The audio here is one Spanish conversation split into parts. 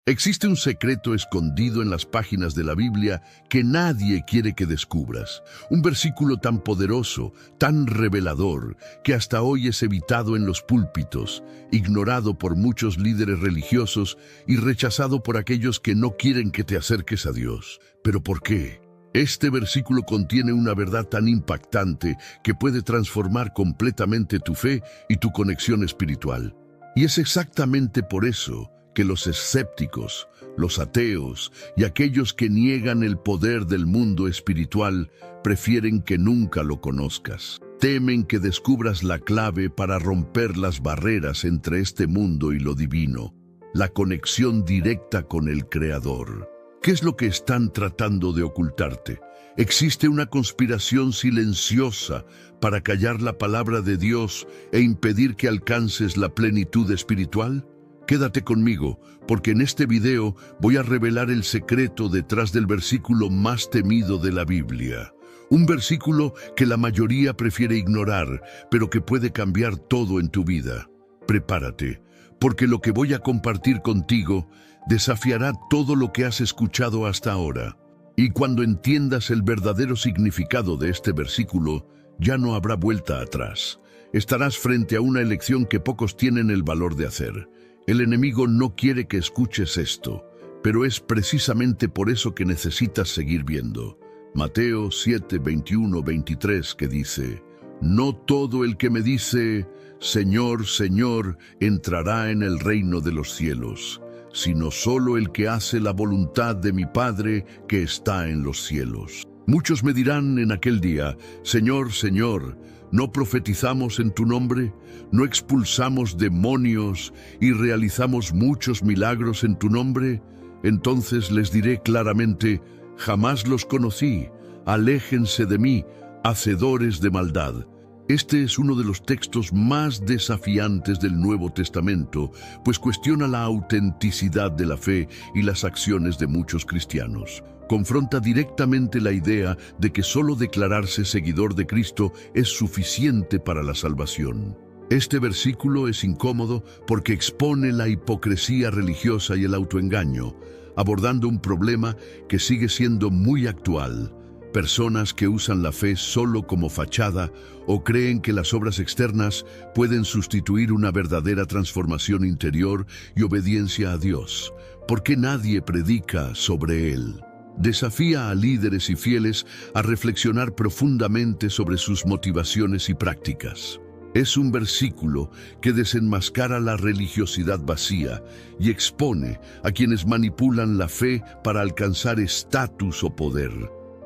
Existe un secreto escondido en las páginas de la Biblia que nadie quiere que descubras. Un versículo tan poderoso, tan revelador, que hasta hoy es evitado en los púlpitos, ignorado por muchos líderes religiosos y rechazado por aquellos que no quieren que te acerques a Dios. ¿Pero por qué? Este versículo contiene una verdad tan impactante que puede transformar completamente tu fe y tu conexión espiritual. Y es exactamente por eso que los escépticos, los ateos y aquellos que niegan el poder del mundo espiritual prefieren que nunca lo conozcas. Temen que descubras la clave para romper las barreras entre este mundo y lo divino, la conexión directa con el Creador. ¿Qué es lo que están tratando de ocultarte? Existe una conspiración silenciosa para callar la palabra de Dios e impedir que alcances la plenitud espiritual. Quédate conmigo, porque en este video voy a revelar el secreto detrás del versículo más temido de la Biblia. Un versículo que la mayoría prefiere ignorar, pero que puede cambiar todo en tu vida. Prepárate, porque lo que voy a compartir contigo desafiará todo lo que has escuchado hasta ahora. Y cuando entiendas el verdadero significado de este versículo, ya no habrá vuelta atrás. Estarás frente a una elección que pocos tienen el valor de hacer. El enemigo no quiere que escuches esto, pero es precisamente por eso que necesitas seguir viendo. Mateo 7, 21, 23, que dice: «No todo el que me dice, Señor, Señor, entrará en el reino de los cielos, sino solo el que hace la voluntad de mi Padre que está en los cielos». Muchos me dirán en aquel día: «Señor, Señor, ¿no profetizamos en tu nombre? ¿No expulsamos demonios y realizamos muchos milagros en tu nombre?». Entonces les diré claramente: «Jamás los conocí, aléjense de mí, hacedores de maldad». Este es uno de los textos más desafiantes del Nuevo Testamento, pues cuestiona la autenticidad de la fe y las acciones de muchos cristianos. Confronta directamente la idea de que solo declararse seguidor de Cristo es suficiente para la salvación. Este versículo es incómodo porque expone la hipocresía religiosa y el autoengaño, abordando un problema que sigue siendo muy actual. Personas que usan la fe solo como fachada o creen que las obras externas pueden sustituir una verdadera transformación interior y obediencia a Dios. ¿Por qué nadie predica sobre él? Desafía a líderes y fieles a reflexionar profundamente sobre sus motivaciones y prácticas. Es un versículo que desenmascara la religiosidad vacía y expone a quienes manipulan la fe para alcanzar estatus o poder.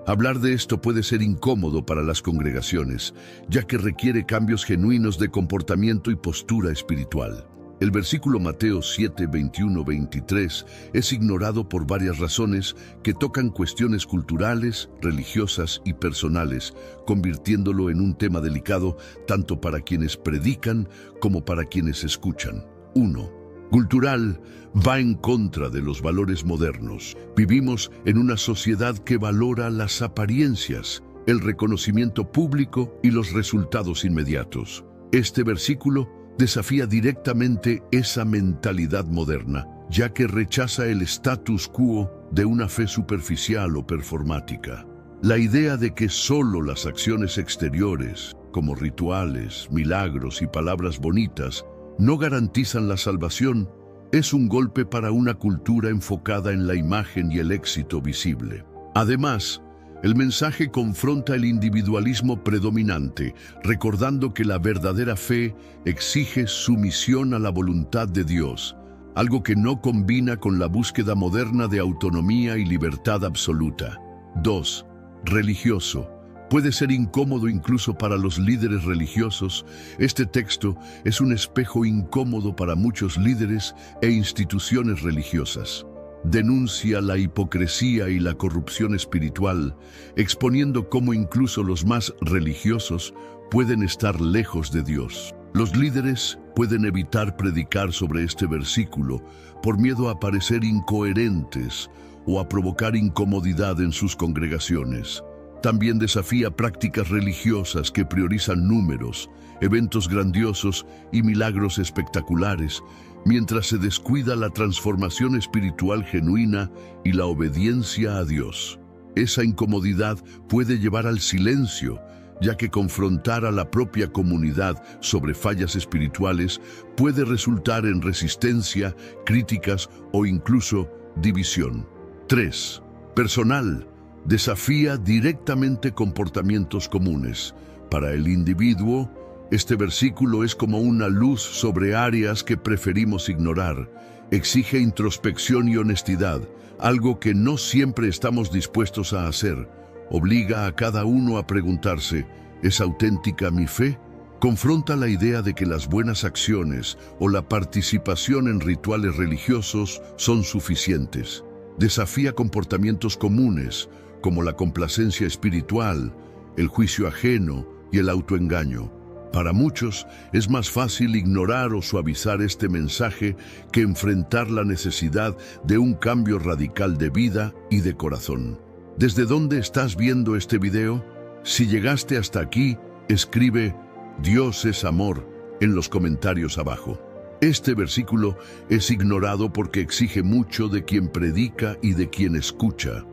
Hablar de esto puede ser incómodo para las congregaciones, ya que requiere cambios genuinos de comportamiento y postura espiritual. El versículo Mateo 7, 21, 23 es ignorado por varias razones que tocan cuestiones culturales, religiosas y personales, convirtiéndolo en un tema delicado tanto para quienes predican como para quienes escuchan. 1. Cultural, va en contra de los valores modernos. Vivimos en una sociedad que valora las apariencias, el reconocimiento público y los resultados inmediatos. Este versículo desafía directamente esa mentalidad moderna, ya que rechaza el status quo de una fe superficial o performática. La idea de que solo las acciones exteriores, como rituales, milagros y palabras bonitas, no garantizan la salvación, es un golpe para una cultura enfocada en la imagen y el éxito visible. Además, el mensaje confronta el individualismo predominante, recordando que la verdadera fe exige sumisión a la voluntad de Dios, algo que no combina con la búsqueda moderna de autonomía y libertad absoluta. 2. Religioso. Puede ser incómodo incluso para los líderes religiosos. Este texto es un espejo incómodo para muchos líderes e instituciones religiosas. Denuncia la hipocresía y la corrupción espiritual, exponiendo cómo incluso los más religiosos pueden estar lejos de Dios. Los líderes pueden evitar predicar sobre este versículo por miedo a parecer incoherentes o a provocar incomodidad en sus congregaciones. También desafía prácticas religiosas que priorizan números, eventos grandiosos y milagros espectaculares, mientras se descuida la transformación espiritual genuina y la obediencia a Dios. Esa incomodidad puede llevar al silencio, ya que confrontar a la propia comunidad sobre fallas espirituales puede resultar en resistencia, críticas o incluso división. 3. Personal. Desafía directamente comportamientos comunes. Para el individuo, este versículo es como una luz sobre áreas que preferimos ignorar. Exige introspección y honestidad, algo que no siempre estamos dispuestos a hacer. Obliga a cada uno a preguntarse, ¿es auténtica mi fe? Confronta la idea de que las buenas acciones o la participación en rituales religiosos son suficientes. Desafía comportamientos comunes, como la complacencia espiritual, el juicio ajeno y el autoengaño. Para muchos es más fácil ignorar o suavizar este mensaje que enfrentar la necesidad de un cambio radical de vida y de corazón. ¿Desde dónde estás viendo este video? Si llegaste hasta aquí, escribe Dios es amor en los comentarios abajo. Este versículo es ignorado porque exige mucho de quien predica y de quien escucha.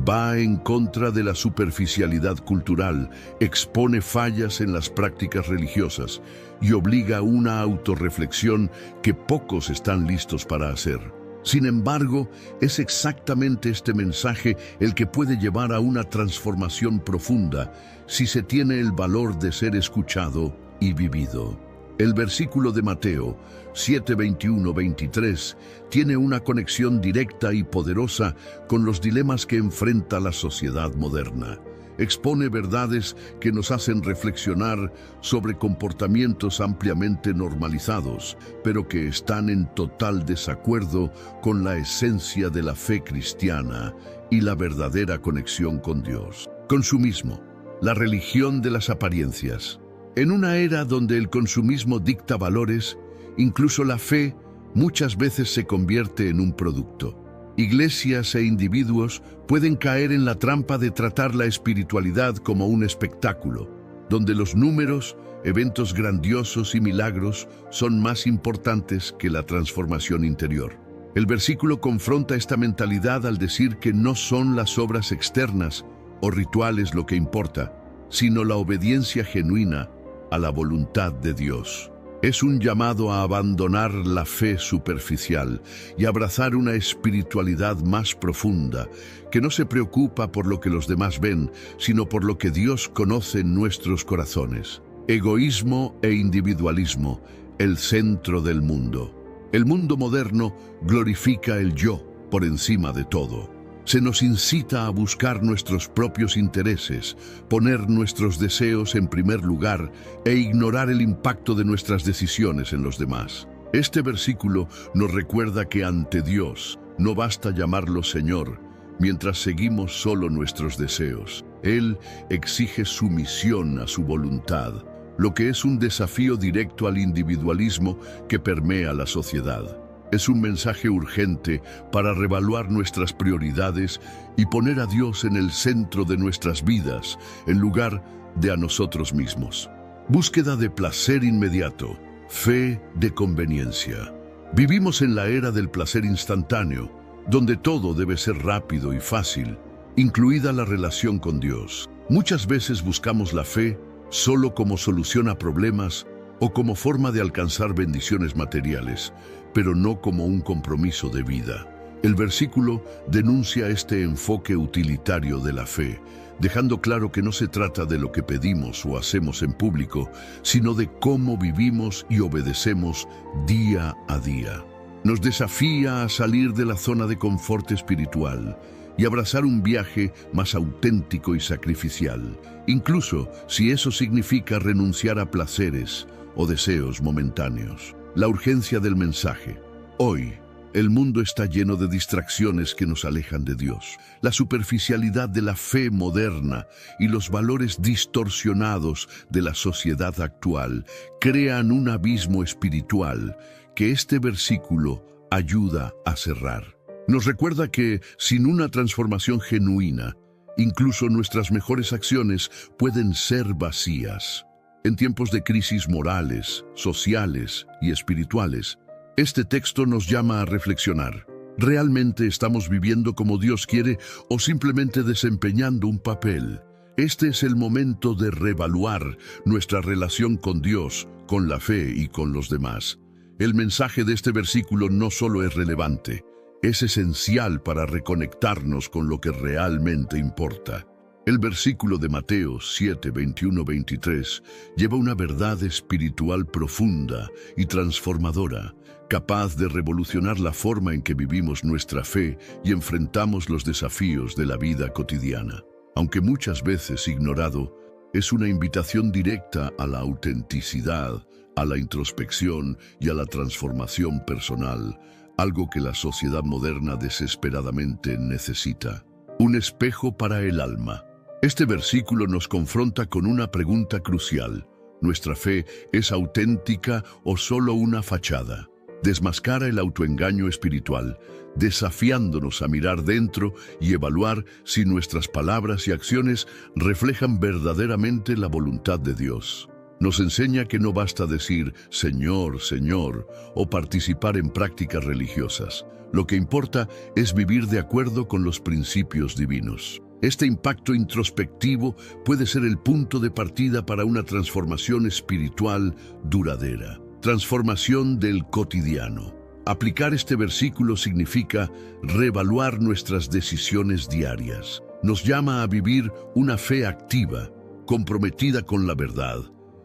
Va en contra de la superficialidad cultural, expone fallas en las prácticas religiosas y obliga a una autorreflexión que pocos están listos para hacer. Sin embargo, es exactamente este mensaje el que puede llevar a una transformación profunda si se tiene el valor de ser escuchado y vivido. El versículo de Mateo 7:21-23 tiene una conexión directa y poderosa con los dilemas que enfrenta la sociedad moderna. Expone verdades que nos hacen reflexionar sobre comportamientos ampliamente normalizados, pero que están en total desacuerdo con la esencia de la fe cristiana y la verdadera conexión con Dios. Consumismo, la religión de las apariencias. En una era donde el consumismo dicta valores, incluso la fe muchas veces se convierte en un producto. Iglesias e individuos pueden caer en la trampa de tratar la espiritualidad como un espectáculo, donde los números, eventos grandiosos y milagros son más importantes que la transformación interior. El versículo confronta esta mentalidad al decir que no son las obras externas o rituales lo que importa, sino la obediencia genuina a la voluntad de Dios. Es un llamado a abandonar la fe superficial y abrazar una espiritualidad más profunda, que no se preocupa por lo que los demás ven, sino por lo que Dios conoce en nuestros corazones. Egoísmo e individualismo, el centro del mundo. El mundo moderno glorifica el yo por encima de todo. Se nos incita a buscar nuestros propios intereses, poner nuestros deseos en primer lugar e ignorar el impacto de nuestras decisiones en los demás. Este versículo nos recuerda que ante Dios no basta llamarlo Señor mientras seguimos solo nuestros deseos. Él exige sumisión a su voluntad, lo que es un desafío directo al individualismo que permea la sociedad. Es un mensaje urgente para reevaluar nuestras prioridades y poner a Dios en el centro de nuestras vidas, en lugar de a nosotros mismos. Búsqueda de placer inmediato, fe de conveniencia. Vivimos en la era del placer instantáneo, donde todo debe ser rápido y fácil, incluida la relación con Dios. Muchas veces buscamos la fe solo como solución a problemas o como forma de alcanzar bendiciones materiales, pero no como un compromiso de vida. El versículo denuncia este enfoque utilitario de la fe, dejando claro que no se trata de lo que pedimos o hacemos en público, sino de cómo vivimos y obedecemos día a día. Nos desafía a salir de la zona de confort espiritual y abrazar un viaje más auténtico y sacrificial, incluso si eso significa renunciar a placeres o deseos momentáneos. La urgencia del mensaje. Hoy, el mundo está lleno de distracciones que nos alejan de Dios. La superficialidad de la fe moderna y los valores distorsionados de la sociedad actual crean un abismo espiritual que este versículo ayuda a cerrar. Nos recuerda que, sin una transformación genuina, incluso nuestras mejores acciones pueden ser vacías. En tiempos de crisis morales, sociales y espirituales, Este texto nos llama a reflexionar. ¿Realmente estamos viviendo como Dios quiere o simplemente desempeñando un papel? Este es el momento de reevaluar nuestra relación con Dios, con la fe y con los demás. El mensaje de este versículo no solo es relevante, es esencial para reconectarnos con lo que realmente importa. El versículo de Mateo 7, 21-23 lleva una verdad espiritual profunda y transformadora, capaz de revolucionar la forma en que vivimos nuestra fe y enfrentamos los desafíos de la vida cotidiana. Aunque muchas veces ignorado, es una invitación directa a la autenticidad, a la introspección y a la transformación personal, algo que la sociedad moderna desesperadamente necesita. Un espejo para el alma. Este versículo nos confronta con una pregunta crucial. ¿Nuestra fe es auténtica o solo una fachada? Desmascara el autoengaño espiritual, desafiándonos a mirar dentro y evaluar si nuestras palabras y acciones reflejan verdaderamente la voluntad de Dios. Nos enseña que no basta decir Señor, Señor o participar en prácticas religiosas. Lo que importa es vivir de acuerdo con los principios divinos. Este impacto introspectivo puede ser el punto de partida para una transformación espiritual duradera. Transformación del cotidiano. Aplicar este versículo significa reevaluar nuestras decisiones diarias. Nos llama a vivir una fe activa, comprometida con la verdad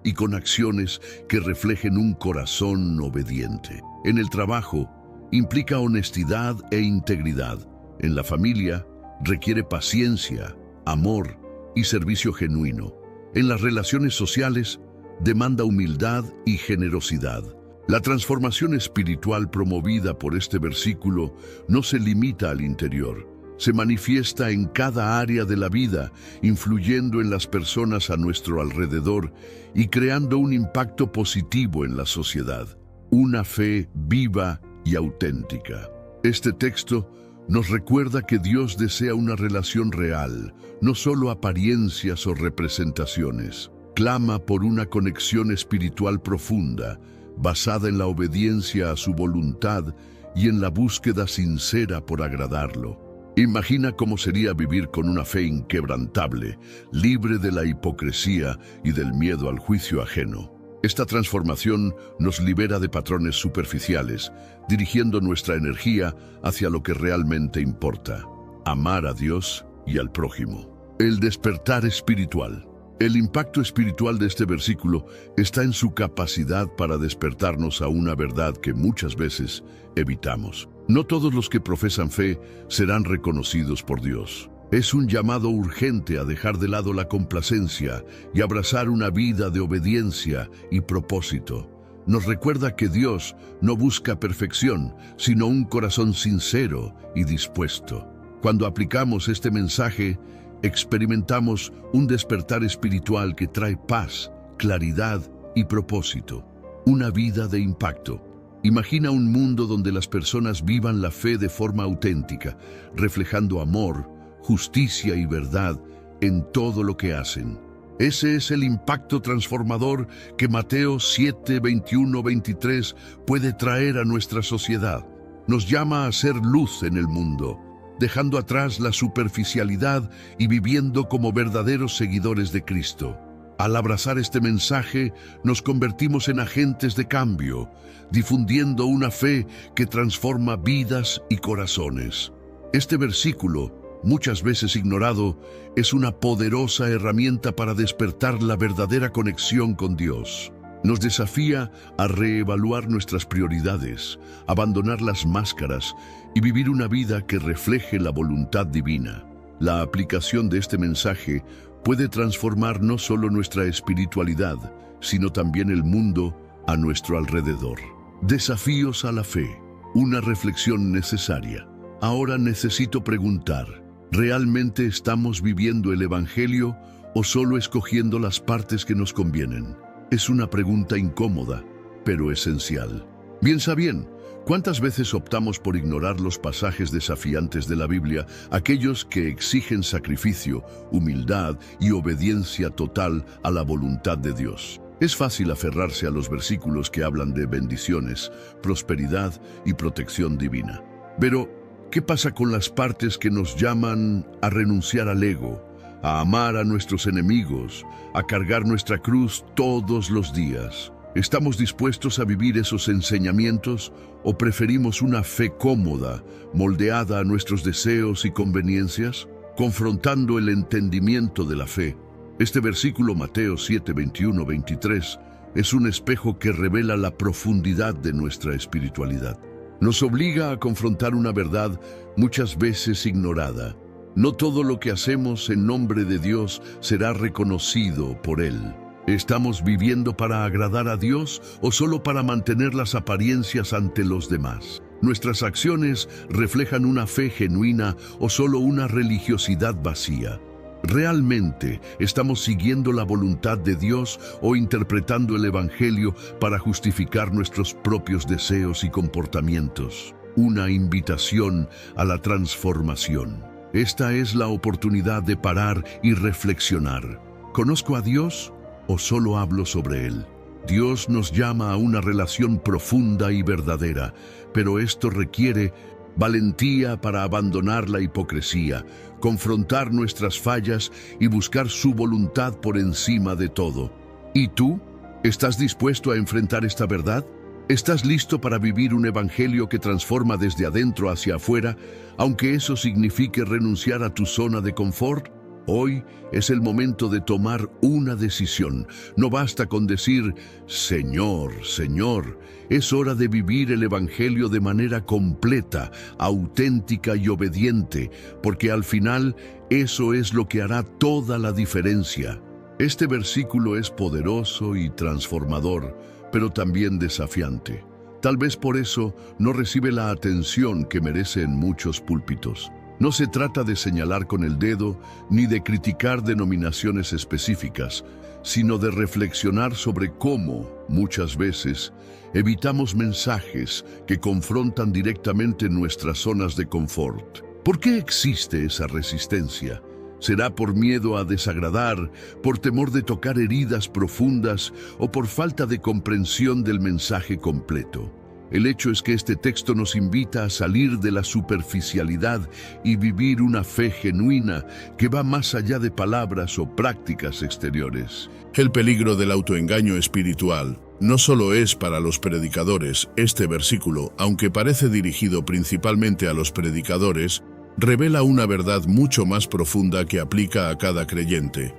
y con acciones que reflejen un corazón obediente. En el trabajo, implica honestidad e integridad. En la familia, requiere paciencia, amor y servicio genuino. En las relaciones sociales, demanda humildad y generosidad. La transformación espiritual promovida por este versículo no se limita al interior, se manifiesta en cada área de la vida, influyendo en las personas a nuestro alrededor y creando un impacto positivo en la sociedad. Una fe viva y auténtica. Este texto nos recuerda que Dios desea una relación real, no solo apariencias o representaciones. Clama por una conexión espiritual profunda, basada en la obediencia a su voluntad y en la búsqueda sincera por agradarlo. Imagina cómo sería vivir con una fe inquebrantable, libre de la hipocresía y del miedo al juicio ajeno. Esta transformación nos libera de patrones superficiales, dirigiendo nuestra energía hacia lo que realmente importa: amar a Dios y al prójimo. El despertar espiritual. El impacto espiritual de este versículo está en su capacidad para despertarnos a una verdad que muchas veces evitamos. No todos los que profesan fe serán reconocidos por Dios. Es un llamado urgente a dejar de lado la complacencia y abrazar una vida de obediencia y propósito. Nos recuerda que Dios no busca perfección, sino un corazón sincero y dispuesto. Cuando aplicamos este mensaje, experimentamos un despertar espiritual que trae paz, claridad y propósito. Una vida de impacto. Imagina un mundo donde las personas vivan la fe de forma auténtica, reflejando amor, justicia y verdad en todo lo que hacen. Ese es el impacto transformador que Mateo 7, 21-23 puede traer a nuestra sociedad. Nos llama a ser luz en el mundo, dejando atrás la superficialidad y viviendo como verdaderos seguidores de Cristo. Al abrazar este mensaje, nos convertimos en agentes de cambio, difundiendo una fe que transforma vidas y corazones. Este versículo, muchas veces ignorado, es una poderosa herramienta para despertar la verdadera conexión con Dios. Nos desafía a reevaluar nuestras prioridades, abandonar las máscaras y vivir una vida que refleje la voluntad divina. La aplicación de este mensaje puede transformar no solo nuestra espiritualidad, sino también el mundo a nuestro alrededor. Desafíos a la fe, una reflexión necesaria. Ahora necesito preguntar, ¿realmente estamos viviendo el Evangelio o solo escogiendo las partes que nos convienen? Es una pregunta incómoda, pero esencial. Piensa bien, ¿cuántas veces optamos por ignorar los pasajes desafiantes de la Biblia, aquellos que exigen sacrificio, humildad y obediencia total a la voluntad de Dios? Es fácil aferrarse a los versículos que hablan de bendiciones, prosperidad y protección divina. Pero, ¿qué pasa con las partes que nos llaman a renunciar al ego, a amar a nuestros enemigos, a cargar nuestra cruz todos los días? ¿Estamos dispuestos a vivir esos enseñamientos o preferimos una fe cómoda, moldeada a nuestros deseos y conveniencias? Confrontando el entendimiento de la fe, este versículo Mateo 7, 21, 23 es un espejo que revela la profundidad de nuestra espiritualidad. Nos obliga a confrontar una verdad muchas veces ignorada. No todo lo que hacemos en nombre de Dios será reconocido por Él. ¿Estamos viviendo para agradar a Dios o solo para mantener las apariencias ante los demás? ¿Nuestras acciones reflejan una fe genuina o solo una religiosidad vacía? ¿Realmente estamos siguiendo la voluntad de Dios o interpretando el Evangelio para justificar nuestros propios deseos y comportamientos? Una invitación a la transformación. Esta es la oportunidad de parar y reflexionar. ¿Conozco a Dios o solo hablo sobre Él? Dios nos llama a una relación profunda y verdadera, pero esto requiere valentía para abandonar la hipocresía, confrontar nuestras fallas y buscar su voluntad por encima de todo. ¿Y tú? ¿Estás dispuesto a enfrentar esta verdad? ¿Estás listo para vivir un evangelio que transforma desde adentro hacia afuera, aunque eso signifique renunciar a tu zona de confort? Hoy es el momento de tomar una decisión. No basta con decir, Señor, Señor. Es hora de vivir el Evangelio de manera completa, auténtica y obediente, porque al final eso es lo que hará toda la diferencia. Este versículo es poderoso y transformador, pero también desafiante. Tal vez por eso no recibe la atención que merece en muchos púlpitos. No se trata de señalar con el dedo ni de criticar denominaciones específicas, sino de reflexionar sobre cómo, muchas veces, evitamos mensajes que confrontan directamente nuestras zonas de confort. ¿Por qué existe esa resistencia? ¿Será por miedo a desagradar, por temor de tocar heridas profundas o por falta de comprensión del mensaje completo? El hecho es que este texto nos invita a salir de la superficialidad y vivir una fe genuina que va más allá de palabras o prácticas exteriores. El peligro del autoengaño espiritual no solo es para los predicadores. Este versículo, aunque parece dirigido principalmente a los predicadores, revela una verdad mucho más profunda que aplica a cada creyente.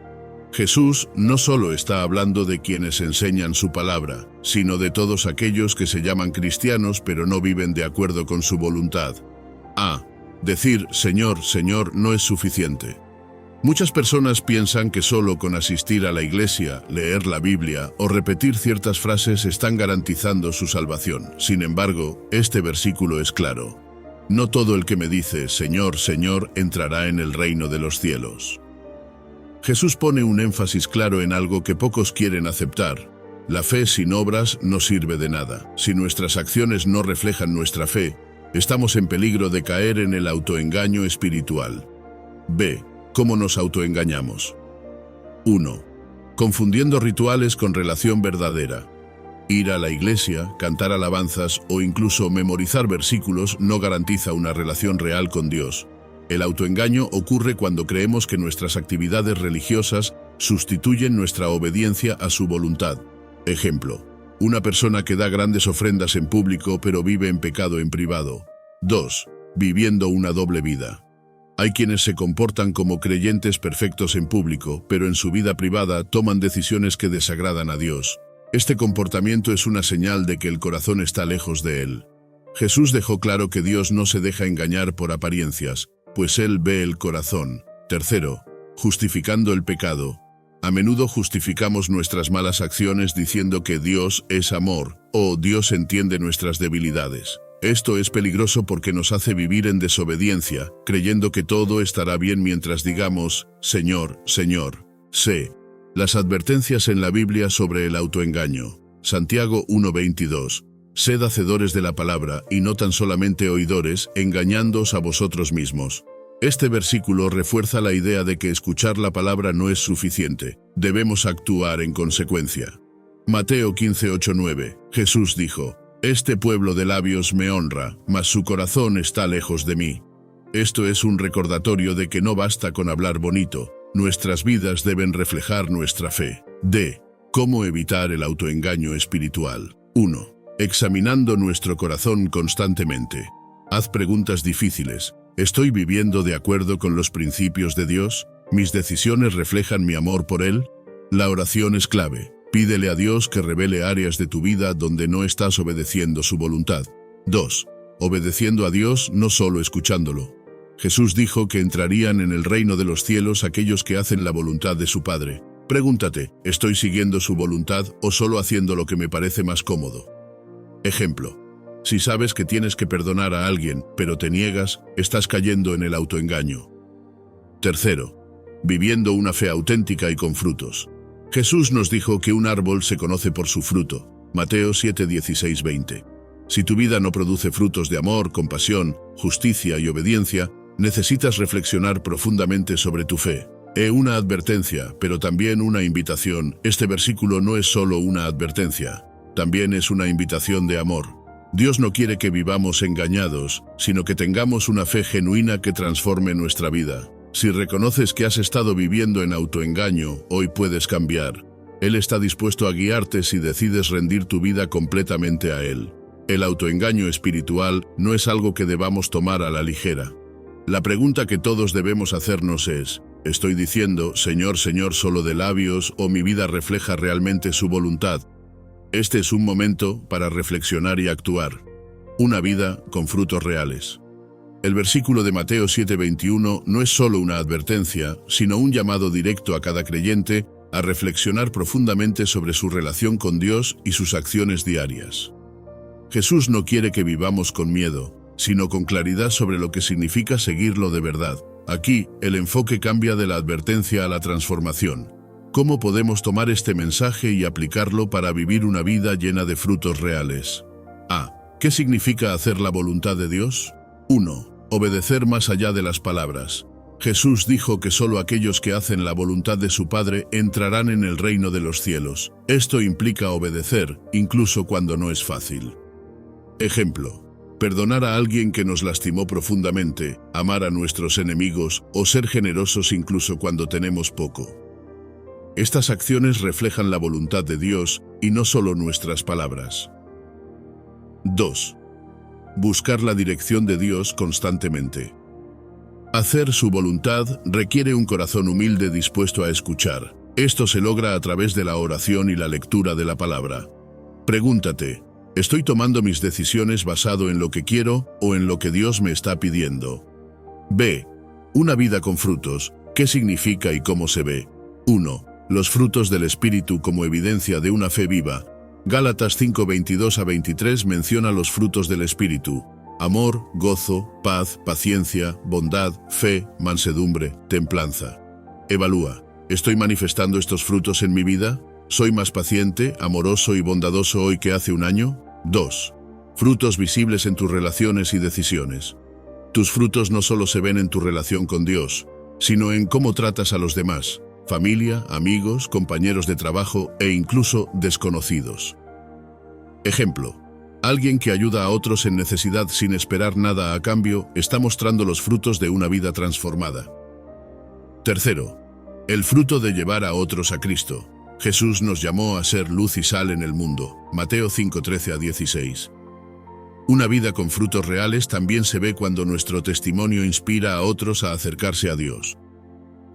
Jesús no solo está hablando de quienes enseñan su palabra, sino de todos aquellos que se llaman cristianos pero no viven de acuerdo con su voluntad. Decir Señor, Señor no es suficiente. Muchas personas piensan que solo con asistir a la iglesia, leer la Biblia o repetir ciertas frases están garantizando su salvación. Sin embargo, este versículo es claro. No todo el que me dice Señor, Señor entrará en el reino de los cielos. Jesús pone un énfasis claro en algo que pocos quieren aceptar. La fe sin obras no sirve de nada. Si nuestras acciones no reflejan nuestra fe, estamos en peligro de caer en el autoengaño espiritual. ¿Cómo nos autoengañamos? 1. Confundiendo rituales con relación verdadera. Ir a la iglesia, cantar alabanzas o incluso memorizar versículos no garantiza una relación real con Dios. El autoengaño ocurre cuando creemos que nuestras actividades religiosas sustituyen nuestra obediencia a su voluntad. Ejemplo, una persona que da grandes ofrendas en público pero vive en pecado en privado. 2. Viviendo una doble vida. Hay quienes se comportan como creyentes perfectos en público, pero en su vida privada toman decisiones que desagradan a Dios. Este comportamiento es una señal de que el corazón está lejos de Él. Jesús dejó claro que Dios no se deja engañar por apariencias, pues Él ve el corazón. 3. Justificando el pecado. A menudo justificamos nuestras malas acciones diciendo que Dios es amor, o Dios entiende nuestras debilidades. Esto es peligroso porque nos hace vivir en desobediencia, creyendo que todo estará bien mientras digamos, Señor, Señor. Las advertencias en la Biblia sobre el autoengaño. Santiago 1:22. Sed hacedores de la palabra y no tan solamente oidores, engañándoos a vosotros mismos. Este versículo refuerza la idea de que escuchar la palabra no es suficiente, debemos actuar en consecuencia. Mateo 15:8-9. Jesús dijo: Este pueblo de labios me honra, mas su corazón está lejos de mí. Esto es un recordatorio de que no basta con hablar bonito. Nuestras vidas deben reflejar nuestra fe. D. ¿Cómo evitar el autoengaño espiritual? 1. Examinando nuestro corazón constantemente. Haz preguntas difíciles. ¿Estoy viviendo de acuerdo con los principios de Dios? ¿Mis decisiones reflejan mi amor por Él? La oración es clave. Pídele a Dios que revele áreas de tu vida donde no estás obedeciendo su voluntad. 2. Obedeciendo a Dios, no solo escuchándolo. Jesús dijo que entrarían en el reino de los cielos aquellos que hacen la voluntad de su Padre. Pregúntate, ¿estoy siguiendo su voluntad o solo haciendo lo que me parece más cómodo? Ejemplo. Si sabes que tienes que perdonar a alguien, pero te niegas, estás cayendo en el autoengaño. 3. Viviendo una fe auténtica y con frutos. Jesús nos dijo que un árbol se conoce por su fruto. Mateo 7:16-20. Si tu vida no produce frutos de amor, compasión, justicia y obediencia, necesitas reflexionar profundamente sobre tu fe. Una advertencia, pero también una invitación. Este versículo no es solo una advertencia, también es una invitación de amor. Dios no quiere que vivamos engañados, sino que tengamos una fe genuina que transforme nuestra vida. Si reconoces que has estado viviendo en autoengaño, hoy puedes cambiar. Él está dispuesto a guiarte si decides rendir tu vida completamente a Él. El autoengaño espiritual no es algo que debamos tomar a la ligera. La pregunta que todos debemos hacernos es: ¿estoy diciendo, Señor, Señor, solo de labios, o mi vida refleja realmente su voluntad? Este es un momento para reflexionar y actuar. Una vida con frutos reales. El versículo de Mateo 7:21 no es solo una advertencia, sino un llamado directo a cada creyente a reflexionar profundamente sobre su relación con Dios y sus acciones diarias. Jesús no quiere que vivamos con miedo, sino con claridad sobre lo que significa seguirlo de verdad. Aquí, el enfoque cambia de la advertencia a la transformación. ¿Cómo podemos tomar este mensaje y aplicarlo para vivir una vida llena de frutos reales? A. ¿Qué significa hacer la voluntad de Dios? 1. Obedecer más allá de las palabras. Jesús dijo que solo aquellos que hacen la voluntad de su Padre entrarán en el reino de los cielos. Esto implica obedecer, incluso cuando no es fácil. Ejemplo. Perdonar a alguien que nos lastimó profundamente, amar a nuestros enemigos o ser generosos incluso cuando tenemos poco. Estas acciones reflejan la voluntad de Dios y no solo nuestras palabras. 2. Buscar la dirección de Dios constantemente. Hacer su voluntad requiere un corazón humilde dispuesto a escuchar. Esto se logra a través de la oración y la lectura de la palabra. Pregúntate, ¿estoy tomando mis decisiones basado en lo que quiero o en lo que Dios me está pidiendo? B. Una vida con frutos. ¿Qué significa y cómo se ve? 1. Los frutos del Espíritu como evidencia de una fe viva. Gálatas 5:22-23 menciona los frutos del Espíritu: amor, gozo, paz, paciencia, bondad, fe, mansedumbre, templanza. Evalúa, ¿estoy manifestando estos frutos en mi vida? ¿Soy más paciente, amoroso y bondadoso hoy que hace un año? 2. Frutos visibles en tus relaciones y decisiones. Tus frutos no solo se ven en tu relación con Dios, sino en cómo tratas a los demás. Familia, amigos, compañeros de trabajo e incluso desconocidos. Ejemplo. Alguien que ayuda a otros en necesidad sin esperar nada a cambio está mostrando los frutos de una vida transformada. 3. El fruto de llevar a otros a Cristo. Jesús nos llamó a ser luz y sal en el mundo. Mateo 5:13-16. Una vida con frutos reales también se ve cuando nuestro testimonio inspira a otros a acercarse a Dios.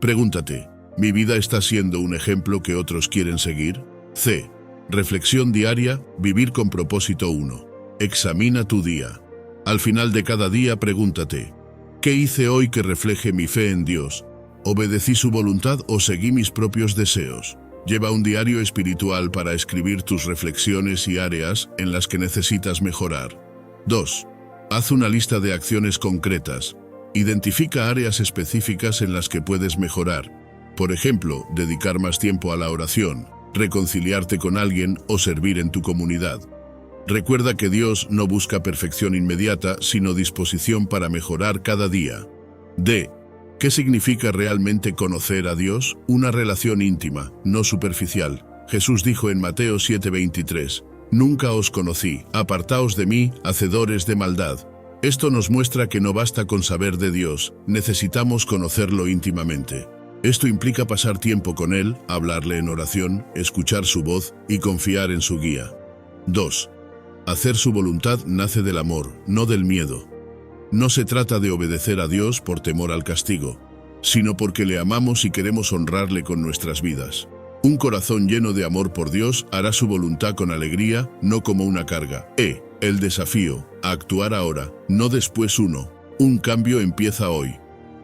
Pregúntate, ¿mi vida está siendo un ejemplo que otros quieren seguir? C. Reflexión diaria, vivir con propósito. 1. Examina tu día. Al final de cada día pregúntate, ¿qué hice hoy que refleje mi fe en Dios? ¿Obedecí su voluntad o seguí mis propios deseos? Lleva un diario espiritual para escribir tus reflexiones y áreas en las que necesitas mejorar. 2. Haz una lista de acciones concretas. Identifica áreas específicas en las que puedes mejorar. Por ejemplo, dedicar más tiempo a la oración, reconciliarte con alguien o servir en tu comunidad. Recuerda que Dios no busca perfección inmediata, sino disposición para mejorar cada día. D. ¿Qué significa realmente conocer a Dios? Una relación íntima, no superficial. Jesús dijo en Mateo 7:23, «Nunca os conocí, apartaos de mí, hacedores de maldad». Esto nos muestra que no basta con saber de Dios, necesitamos conocerlo íntimamente. Esto implica pasar tiempo con Él, hablarle en oración, escuchar su voz y confiar en su guía. 2. Hacer su voluntad nace del amor, no del miedo. No se trata de obedecer a Dios por temor al castigo, sino porque le amamos y queremos honrarle con nuestras vidas. Un corazón lleno de amor por Dios hará su voluntad con alegría, no como una carga. El desafío, a actuar ahora, no después. Un cambio empieza hoy.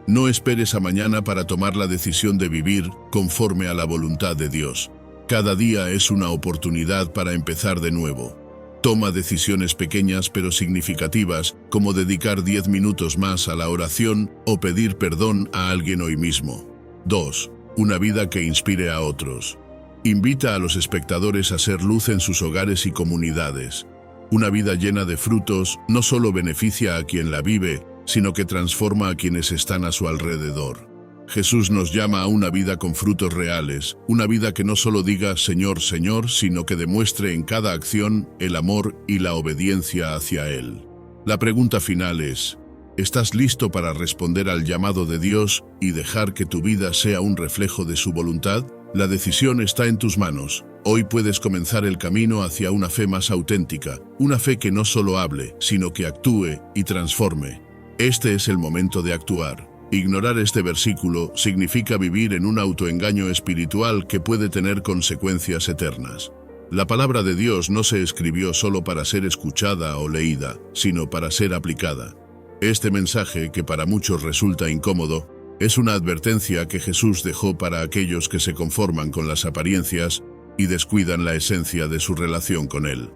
No esperes a mañana para tomar la decisión de vivir conforme a la voluntad de Dios. Cada día es una oportunidad para empezar de nuevo. Toma decisiones pequeñas pero significativas, como dedicar 10 minutos más a la oración o pedir perdón a alguien hoy mismo. 2. Una vida que inspire a otros. Invita a los espectadores a ser luz en sus hogares y comunidades. Una vida llena de frutos no solo beneficia a quien la vive, sino que transforma a quienes están a su alrededor. Jesús nos llama a una vida con frutos reales, una vida que no solo diga Señor, Señor, sino que demuestre en cada acción el amor y la obediencia hacia Él. La pregunta final es, ¿estás listo para responder al llamado de Dios y dejar que tu vida sea un reflejo de su voluntad? La decisión está en tus manos. Hoy puedes comenzar el camino hacia una fe más auténtica, una fe que no solo hable, sino que actúe y transforme. Este es el momento de actuar. Ignorar este versículo significa vivir en un autoengaño espiritual que puede tener consecuencias eternas. La palabra de Dios no se escribió solo para ser escuchada o leída, sino para ser aplicada. Este mensaje, que para muchos resulta incómodo, es una advertencia que Jesús dejó para aquellos que se conforman con las apariencias y descuidan la esencia de su relación con Él.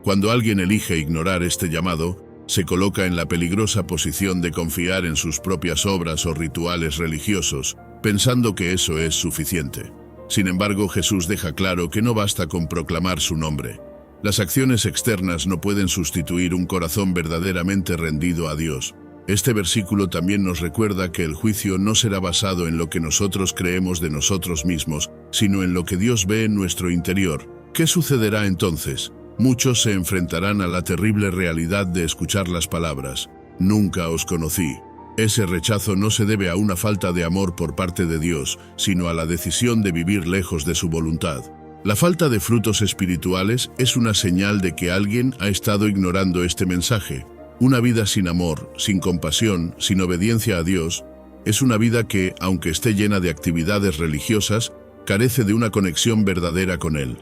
Cuando alguien elige ignorar este llamado, se coloca en la peligrosa posición de confiar en sus propias obras o rituales religiosos, pensando que eso es suficiente. Sin embargo, Jesús deja claro que no basta con proclamar su nombre. Las acciones externas no pueden sustituir un corazón verdaderamente rendido a Dios. Este versículo también nos recuerda que el juicio no será basado en lo que nosotros creemos de nosotros mismos, sino en lo que Dios ve en nuestro interior. ¿Qué sucederá entonces? Muchos se enfrentarán a la terrible realidad de escuchar las palabras, «Nunca os conocí». Ese rechazo no se debe a una falta de amor por parte de Dios, sino a la decisión de vivir lejos de su voluntad. La falta de frutos espirituales es una señal de que alguien ha estado ignorando este mensaje. Una vida sin amor, sin compasión, sin obediencia a Dios, es una vida que, aunque esté llena de actividades religiosas, carece de una conexión verdadera con Él.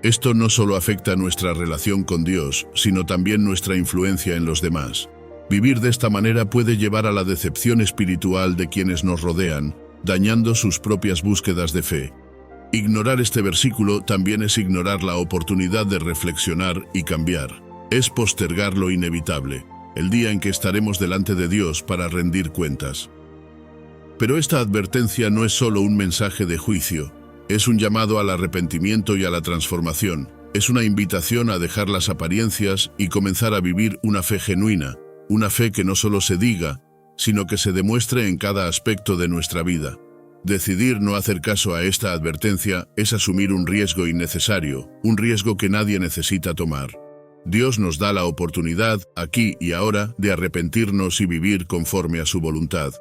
Esto no solo afecta nuestra relación con Dios, sino también nuestra influencia en los demás. Vivir de esta manera puede llevar a la decepción espiritual de quienes nos rodean, dañando sus propias búsquedas de fe. Ignorar este versículo también es ignorar la oportunidad de reflexionar y cambiar. Es postergar lo inevitable, el día en que estaremos delante de Dios para rendir cuentas. Pero esta advertencia no es solo un mensaje de juicio. Es un llamado al arrepentimiento y a la transformación. Es una invitación a dejar las apariencias y comenzar a vivir una fe genuina, una fe que no solo se diga, sino que se demuestre en cada aspecto de nuestra vida. Decidir no hacer caso a esta advertencia es asumir un riesgo innecesario, un riesgo que nadie necesita tomar. Dios nos da la oportunidad, aquí y ahora, de arrepentirnos y vivir conforme a su voluntad.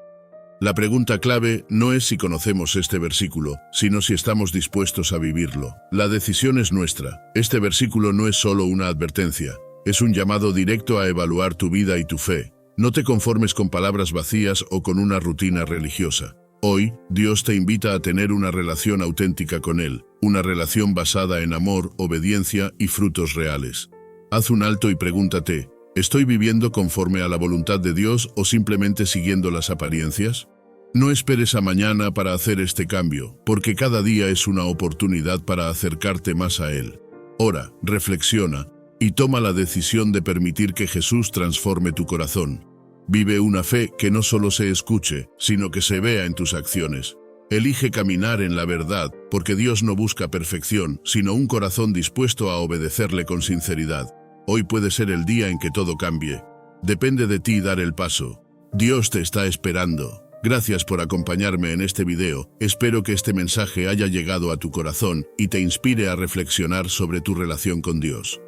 La pregunta clave no es si conocemos este versículo, sino si estamos dispuestos a vivirlo. La decisión es nuestra. Este versículo no es solo una advertencia, es un llamado directo a evaluar tu vida y tu fe. No te conformes con palabras vacías o con una rutina religiosa. Hoy, Dios te invita a tener una relación auténtica con Él, una relación basada en amor, obediencia y frutos reales. Haz un alto y pregúntate, ¿estoy viviendo conforme a la voluntad de Dios o simplemente siguiendo las apariencias? No esperes a mañana para hacer este cambio, porque cada día es una oportunidad para acercarte más a Él. Ora, reflexiona y toma la decisión de permitir que Jesús transforme tu corazón. Vive una fe que no solo se escuche, sino que se vea en tus acciones. Elige caminar en la verdad, porque Dios no busca perfección, sino un corazón dispuesto a obedecerle con sinceridad. Hoy puede ser el día en que todo cambie. Depende de ti dar el paso. Dios te está esperando. Gracias por acompañarme en este video. Espero que este mensaje haya llegado a tu corazón y te inspire a reflexionar sobre tu relación con Dios.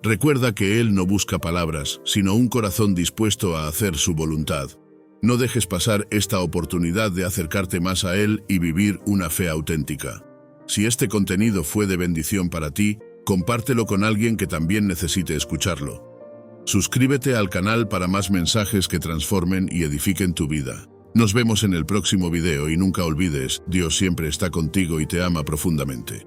Recuerda que Él no busca palabras, sino un corazón dispuesto a hacer su voluntad. No dejes pasar esta oportunidad de acercarte más a Él y vivir una fe auténtica. Si este contenido fue de bendición para ti, compártelo con alguien que también necesite escucharlo. Suscríbete al canal para más mensajes que transformen y edifiquen tu vida. Nos vemos en el próximo video y nunca olvides, Dios siempre está contigo y te ama profundamente.